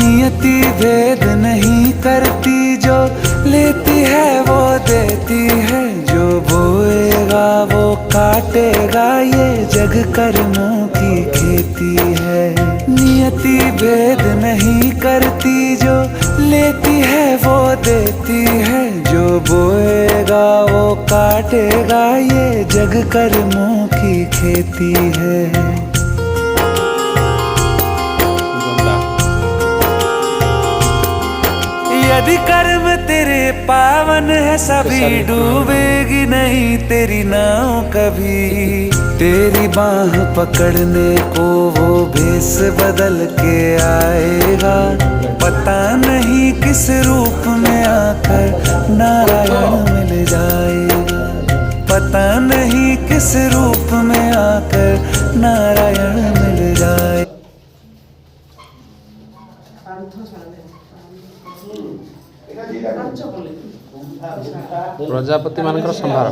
नियति भेद नहीं करती, जो लेती है वो देती है, जो बोएगा वो काटेगा, ये जग कर्मों की खेती है। नियति भेद नहीं करती, जो लेती है वो देती है, जो बोएगा वो काटेगा, ये जग कर्मों की खेती है। यदि कर्म तेरे पावन है, सभी डूबेगी नहीं तेरी नाव कभी। तेरी बाह पकड़ने को वो भेष बदल के आएगा, पता नहीं किस रूप में आकर नारायण मिल जाएगा, पता नहीं किस रूप में आकर नारायण मिल जाए। प्रजापति मानकर संभार